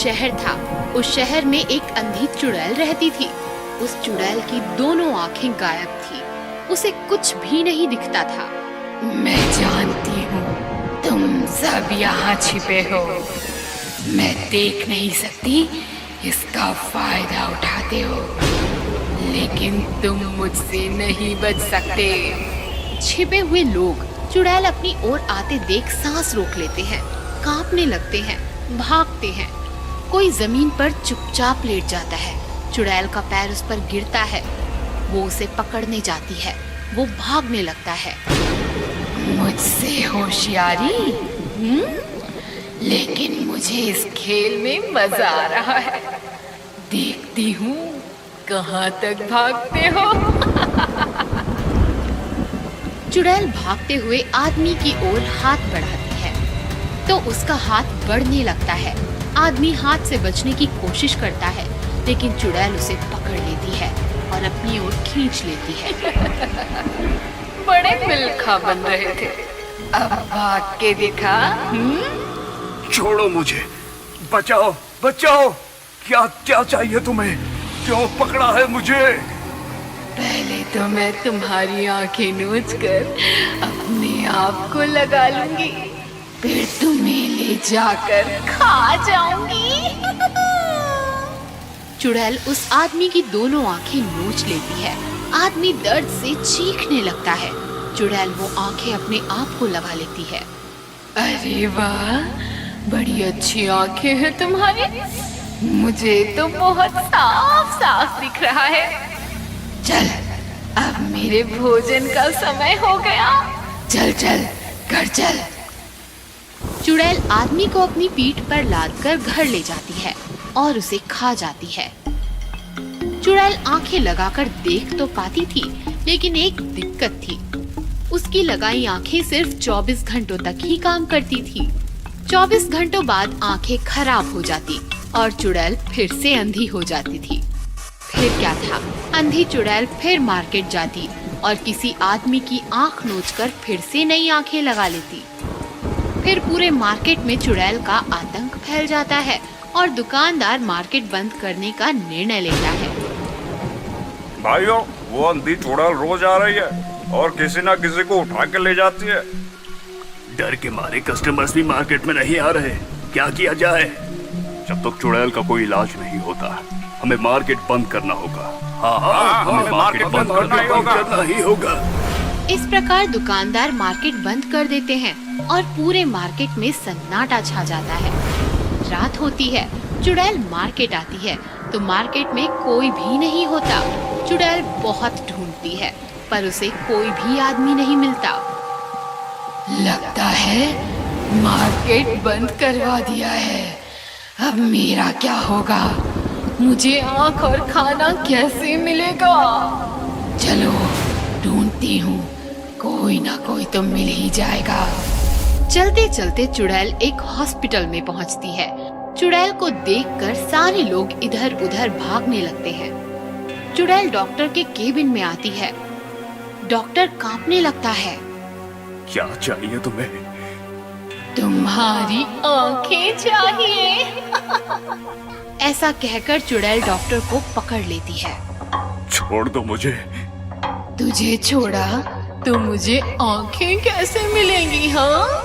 शहर था। उस शहर में एक अंधी चुड़ैल रहती थी। उस चुड़ैल की दोनों आंखें गायब थी। उसे कुछ भी नहीं दिखता था। मैं जानती हूँ तुम सब यहाँ छिपे हो। मैं देख नहीं सकती, इसका फायदा उठाते हो, लेकिन तुम मुझसे नहीं बच सकते। छिपे हुए लोग चुड़ैल अपनी ओर आते देख सांस रोक लेते हैं, कांपने लगते हैं, भागते हैं। कोई जमीन पर चुपचाप लेट जाता है। चुड़ैल का पैर उस पर गिरता है। वो उसे पकड़ने जाती है। वो भागने लगता है। मुझसे होशियारी? लेकिन मुझे इस खेल में मजा आ रहा है। देखती हूँ कहाँ तक भागते हो। चुड़ैल भागते हुए आदमी की ओर हाथ बढ़ाती है तो उसका हाथ बढ़ने लगता है। आदमी हाथ से बचने की कोशिश करता है, लेकिन चुड़ैल उसे पकड़ लेती है और अपनी ओर खींच लेती है। बड़े मिल्खा बन रहे थे, अब भाग के दिखा। छोड़ो मुझे, बचाओ बचाओ। क्या क्या चाहिए तुम्हें? क्यों पकड़ा है मुझे? पहले तो मैं तुम्हारी आंखें नोच कर अपने आप को लगा लूंगी, फिर तुम्हें ले जाकर खा जाऊंगी। चुड़ैल उस आदमी की दोनों आंखें नोच लेती है। आदमी दर्द से चीखने लगता है। चुड़ैल वो आंखें अपने आप को लगा लेती है। अरे वाह, बड़ी अच्छी आंखें हैं तुम्हारी। मुझे तो बहुत साफ साफ दिख रहा है। चल, अब मेरे भोजन का समय हो गया। चल चल, घर चल। चुड़ैल आदमी को अपनी पीठ पर लादकर घर ले जाती है और उसे खा जाती है। चुड़ैल आंखें लगाकर देख तो पाती थी, लेकिन एक दिक्कत थी। उसकी लगाई आंखें सिर्फ 24 घंटों तक ही काम करती थी। 24 घंटों बाद आंखें खराब हो जाती और चुड़ैल फिर से अंधी हो जाती थी। फिर क्या था, अंधी चुड़ैल फिर मार्केट जाती और किसी आदमी की आंख नोचकर फिर से नई आंखें लगा लेती। फिर पूरे मार्केट में चुड़ैल का आतंक फैल जाता है और दुकानदार मार्केट बंद करने का निर्णय लेता है। भाइयों, वो अंधी चुड़ैल रोज आ रही है और किसी ना किसी को उठा के ले जाती है। डर के मारे कस्टमर्स भी मार्केट में नहीं आ रहे। क्या किया जाए? जब तक चुड़ैल का कोई इलाज नहीं होता, हमें मार्केट बंद करना होगा। हाँ, हमें मार्केट बंद करना ही होगा। इस प्रकार दुकानदार मार्केट बंद कर देते हैं और पूरे मार्केट में सन्नाटा छा जाता है। रात होती है। चुड़ैल मार्केट आती है तो मार्केट में कोई भी नहीं होता। चुड़ैल बहुत ढूंढती है पर उसे कोई भी आदमी नहीं मिलता। लगता है मार्केट बंद करवा दिया है। अब मेरा क्या होगा? मुझे आँख और खाना कैसे मिलेगा? चलो ढूंढती हूँ, कोई ना कोई तो मिल ही जाएगा। चलते चलते चुड़ैल एक हॉस्पिटल में पहुँचती है। चुड़ैल को देखकर सारे लोग इधर उधर भागने लगते हैं। चुड़ैल डॉक्टर के केबिन में आती है। डॉक्टर कांपने लगता है। क्या चाहिए तुम्हें? तुम्हारी आंखें चाहिए। ऐसा कहकर चुड़ैल डॉक्टर को पकड़ लेती है। छोड़ दो मुझे। तुझे छोड़ा तो मुझे आंखें कैसे मिलेंगी? हाँ,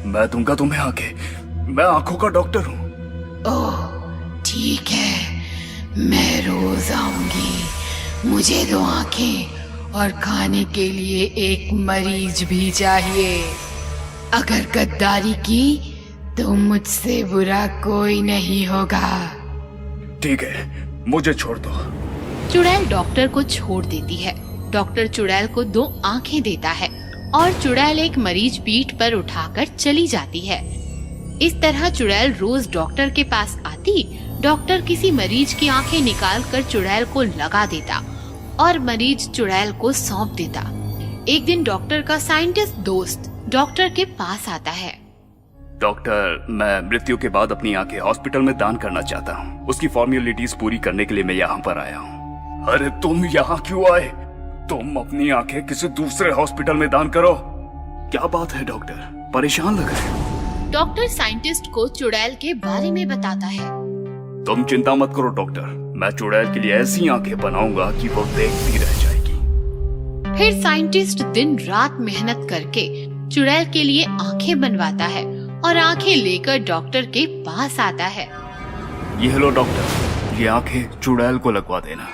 मैं दूंगा तुम्हें आंखें। मैं आंखों का डॉक्टर हूँ। ओह ठीक है, मैं रोज आऊंगी। मुझे 2 आंखें और खाने के लिए एक मरीज भी चाहिए। अगर गद्दारी की तो मुझसे बुरा कोई नहीं होगा। ठीक है, मुझे छोड़ दो। चुड़ैल डॉक्टर को छोड़ देती है। डॉक्टर चुड़ैल को 2 आंखें देता है और चुड़ैल एक मरीज पीठ पर उठाकर चली जाती है। इस तरह चुड़ैल रोज डॉक्टर के पास आती। डॉक्टर किसी मरीज की आंखें निकालकर चुड़ैल को लगा देता और मरीज चुड़ैल को सौंप देता। एक दिन डॉक्टर का साइंटिस्ट दोस्त डॉक्टर के पास आता है। डॉक्टर, मैं मृत्यु के बाद अपनी आंखें हॉस्पिटल में दान करना चाहता हूँ। उसकी फॉर्मेलिटीज पूरी करने के लिए मैं यहाँ पर आया हूँ। अरे तुम यहाँ क्यों आए? तुम अपनी आंखें किसी दूसरे हॉस्पिटल में दान करो। क्या बात है डॉक्टर, परेशान लग रहे हो? डॉक्टर साइंटिस्ट को चुड़ैल के बारे में बताता है। तुम चिंता मत करो डॉक्टर, मैं चुड़ैल के लिए ऐसी आंखें बनाऊंगा कि वो देखती रह जाएगी। फिर साइंटिस्ट दिन रात मेहनत करके चुड़ैल के लिए आंखें बनवाता है और आंखें लेकर डॉक्टर के पास आता है। ये लो डॉक्टर, ये आंखें चुड़ैल को लगवा देना।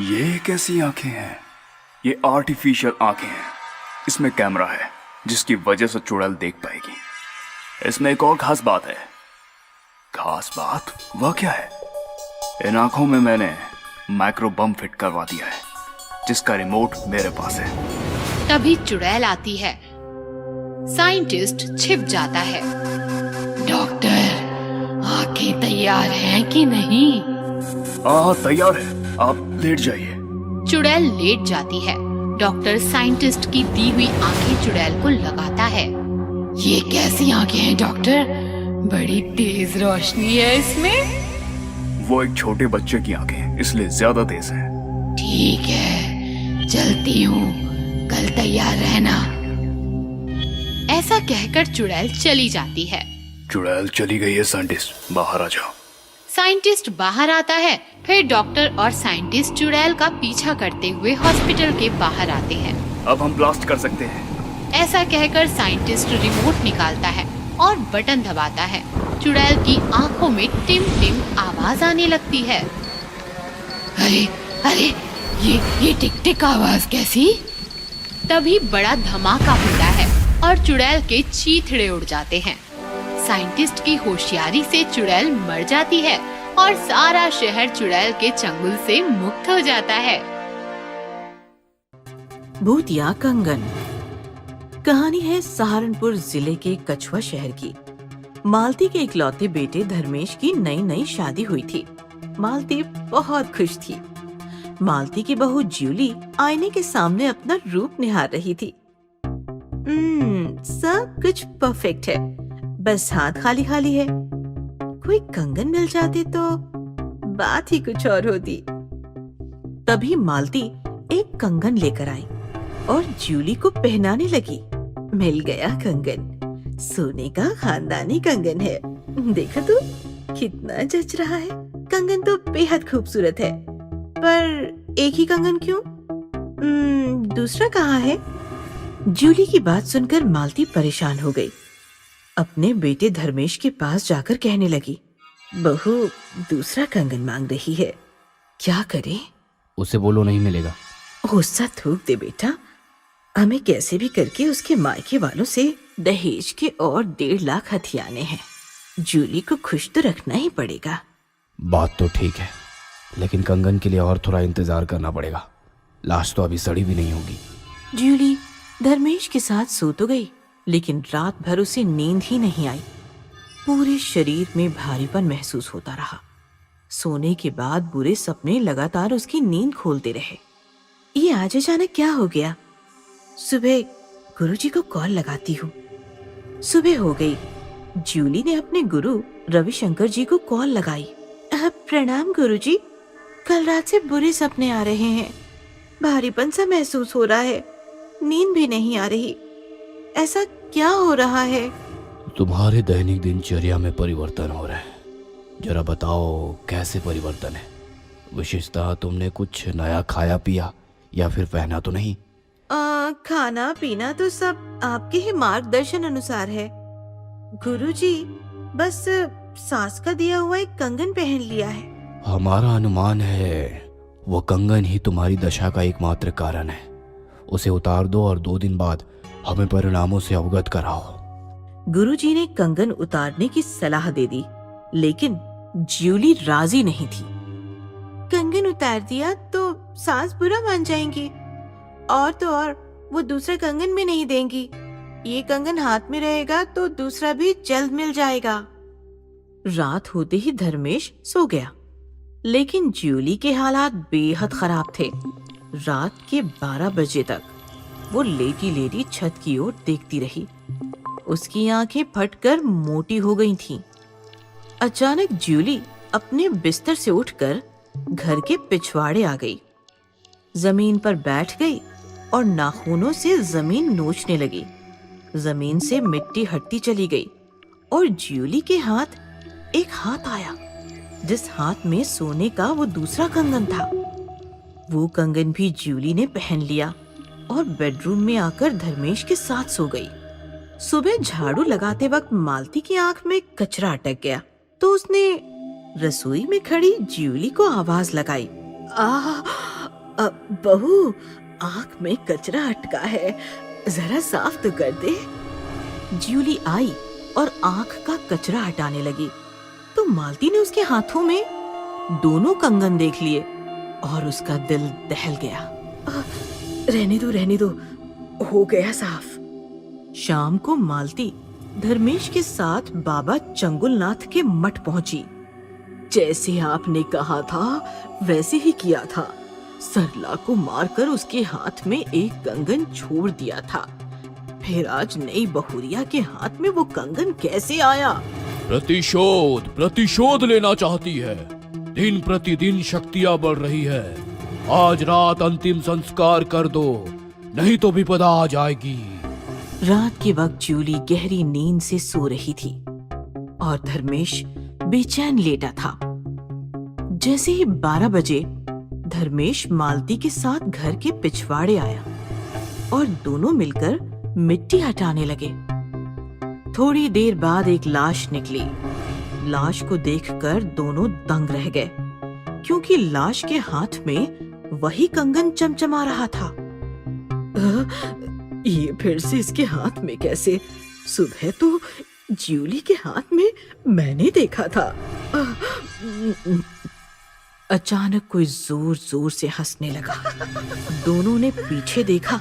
ये कैसी आंखें हैं? ये आर्टिफिशियल आंखें हैं। इसमें कैमरा है जिसकी वजह से चुड़ैल देख पाएगी। इसमें एक और खास बात है। खास बात? वह क्या है? इन आंखों में मैंने माइक्रो बम फिट करवा दिया है जिसका रिमोट मेरे पास है। तभी चुड़ैल आती है। साइंटिस्ट छिप जाता है। डॉक्टर, आंखें तैयार हैं कि नहीं? हाँ तैयार है, आप लेट जाइए। चुड़ैल लेट जाती है। डॉक्टर साइंटिस्ट की दी हुई आंखें चुड़ैल को लगाता है। ये कैसी आंखें हैं डॉक्टर? बड़ी तेज रोशनी है इसमें। वो एक छोटे बच्चे की आंखें हैं, इसलिए ज्यादा तेज है। ठीक है, चलती हूँ, कल तैयार रहना। ऐसा कहकर चुड़ैल चली जाती है। चुड़ैल चली गई है साइंटिस्ट, बाहर आ जाओ। साइंटिस्ट बाहर आता है। फिर डॉक्टर और साइंटिस्ट चुड़ैल का पीछा करते हुए हॉस्पिटल के बाहर आते हैं। अब हम ब्लास्ट कर सकते हैं। ऐसा कहकर साइंटिस्ट रिमोट निकालता है और बटन दबाता है। चुड़ैल की आंखों में टिम टिम आवाज आने लगती है। अरे अरे, ये टिक टिक आवाज कैसी? तभी बड़ा धमाका होता है और चुड़ैल के चीथड़े उड़ जाते हैं। साइंटिस्ट की होशियारी से चुड़ैल मर जाती है और सारा शहर चुड़ैल के चंगुल से मुक्त हो जाता है। भूतिया कंगन। कहानी है सहारनपुर जिले के कछुआ शहर की। मालती के इकलौते बेटे धर्मेश की नई नई शादी हुई थी। मालती बहुत खुश थी। मालती की बहू जूली आईने के सामने अपना रूप निहार रही थी। सब कुछ परफेक्ट है, बस हाथ खाली खाली है। कोई कंगन मिल जाती तो बात ही कुछ और होती। तभी मालती एक कंगन लेकर आई और जूली को पहनाने लगी। मिल गया कंगन, सोने का खानदानी कंगन है। देखो तो कितना जच रहा है। कंगन तो बेहद खूबसूरत है, पर एक ही कंगन क्यों? दूसरा कहाँ है? जूली की बात सुनकर मालती परेशान हो गई। अपने बेटे धर्मेश के पास जाकर कहने लगी, बहू दूसरा कंगन मांग रही है, क्या करे? उसे बोलो नहीं मिलेगा। गुस्सा थूक दे बेटा, हमें कैसे भी करके उसके मायके वालों से दहेज के और 1.5 लाख हथियाने हैं। जूली को खुश तो रखना ही पड़ेगा। बात तो ठीक है, लेकिन कंगन के लिए और थोड़ा इंतजार करना पड़ेगा। लाश तो अभी सड़ी भी नहीं होगी। जूली धर्मेश के साथ सो तो गई, लेकिन रात भर उसे नींद ही नहीं आई। पूरे शरीर में भारीपन महसूस होता रहा। सोने के बाद बुरे सपने लगातार उसकी नींद खोलते रहे। ये आज अचानक क्या हो गया? सुबह गुरुजी को कॉल लगाती हूँ। सुबह हो गई। जूली ने अपने गुरु रविशंकर जी को कॉल लगाई। प्रणाम गुरुजी, कल रात से बुरे सपने आ रहे हैं। भारीपन सा महसूस हो रहा है, नींद भी नहीं आ रही। ऐसा क्या हो रहा है? तुम्हारे दैनिक दिनचर्या में परिवर्तन हो रहा है। जरा बताओ कैसे परिवर्तन है? विशेषतः तुमने कुछ नया खाया पिया या फिर पहना तो नहीं? खाना पीना तो सब आपके ही मार्गदर्शन अनुसार है गुरुजी। बस सास का दिया हुआ एक कंगन पहन लिया है। हमारा अनुमान है वो कंगन ही तुम्हारी दशा का एकमात्र कारण है। उसे उतार दो और 2 दिन बाद हमें परिणामों से अवगत कराओ। गुरुजी ने कंगन उतारने की सलाह दे दी, लेकिन जूली राजी नहीं थी। कंगन उतार दिया तो सास बुरा मान जाएंगी, और तो और वो दूसरा कंगन भी नहीं देंगी। ये कंगन हाथ में रहेगा तो दूसरा भी जल्द मिल जाएगा। रात होते ही धर्मेश सो गया, लेकिन जूली के हालात बेहद खराब थे। रात के 12 बजे तक वो लेटी लेटी छत की ओर देखती रही। उसकी आंखें फटकर मोटी हो गई थीं। अचानक जूली अपने बिस्तर से उठकर घर के पिछवाड़े आ गई। जमीन पर बैठ गई और नाखूनों से जमीन नोचने लगी। जमीन से मिट्टी हटती चली गई और ज्यूली के हाथ एक हाथ आया, जिस हाथ में सोने का वो दूसरा कंगन था। वो कंगन भी ज्यूली ने पहन लिया और बेडरूम में आकर धर्मेश के साथ सो गई। सुबह झाड़ू लगाते वक्त मालती की आंख में कचरा अटक गया, तो उसने रसोई में खड़ी ज्यूली को आवाज लगाई, बहू, आंख में कचरा अटका है, जरा साफ तो कर दे। ज्यूली आई और आंख का कचरा हटाने लगी, तो मालती ने उसके हाथों में दोनों कंगन देख लिए और उसका दिल दहल गया। रहने दो, हो गया साफ। शाम को मालती धर्मेश के साथ बाबा चंगुलनाथ के मठ पहुंची। जैसे आपने कहा था वैसे ही किया था। सरला को मारकर उसके हाथ में एक कंगन छोड़ दिया था। फिर आज नई बहुरिया के हाथ में वो कंगन कैसे आया? प्रतिशोध लेना चाहती है। दिन प्रतिदिन शक्तियां बढ़ रही है। आज रात अंतिम संस्कार कर दो, नहीं तो विपदा आ जाएगी। रात के वक्त ज्यूली गहरी नींद से सो रही थी और धर्मेश बेचैन लेटा था। जैसे ही 12 बजे धर्मेश मालती के साथ घर के पिछवाड़े आया और दोनों मिलकर मिट्टी हटाने लगे। थोड़ी देर बाद एक लाश निकली। लाश को देखकर दोनों दंग रह गए, क्योंकि लाश के हाथ में वही कंगन चमचमा रहा था। ये फिर से इसके हाथ में कैसे? सुबह तो ज्यूली के हाथ में मैंने देखा था। अचानक कोई जोर जोर से हंसने लगा। दोनों ने पीछे देखा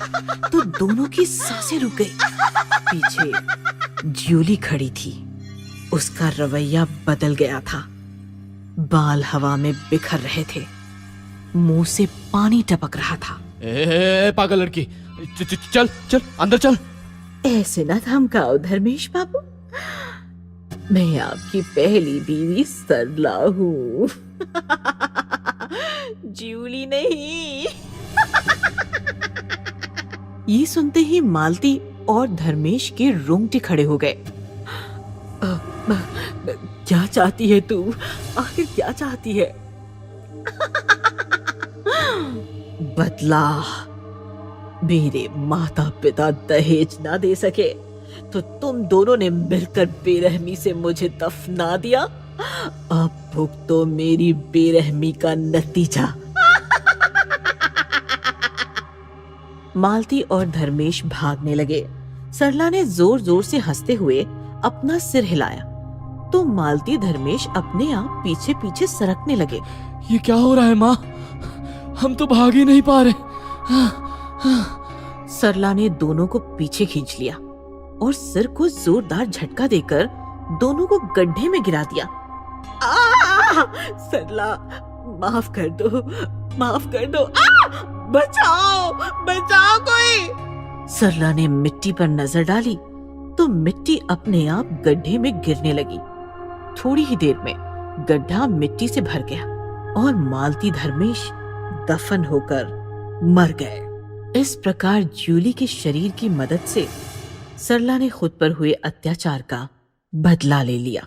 तो दोनों की सांसें रुक गई। पीछे ज्यूली खड़ी थी। उसका रवैया बदल गया था। बाल हवा में बिखर रहे थे, मुंह से पानी टपक रहा था। पागल लड़की, चल चल अंदर चल। ऐसे ना धमकाओ धर्मेश बाबू, मैं आपकी पहली बीवी सरला हूँ। ज्यूली नहीं। ये सुनते ही मालती और धर्मेश के रोंगटे खड़े हो गए। क्या चाहती है तू? आखिर क्या चाहती है? बदला। मेरे माता पिता दहेज ना दे सके तो तुम दोनों ने मिलकर बेरहमी से मुझे दफना दिया। अब भुगतो मेरी बेरहमी का नतीजा। मालती और धर्मेश भागने लगे। सरला ने जोर जोर से हंसते हुए अपना सिर हिलाया, तो मालती धर्मेश अपने आप पीछे पीछे सरकने लगे। ये क्या हो रहा है माँ? हम तो भाग ही नहीं पा रहे। सरला ने दोनों को पीछे खींच लिया और सिर को जोरदार झटका देकर दोनों को गड्ढे में गिरा दिया। सरला, माफ कर दो, माफ कर दो। बचाओ, बचाओ कोई। सरला ने मिट्टी पर नजर डाली तो मिट्टी अपने आप गड्ढे में गिरने लगी। थोड़ी ही देर में गड्ढा मिट्टी से भर गया और मालती धर्मेश दफन होकर मर गए। इस प्रकार ज्यूली के शरीर की मदद से सरला ने खुद पर हुए अत्याचार का बदला ले लिया।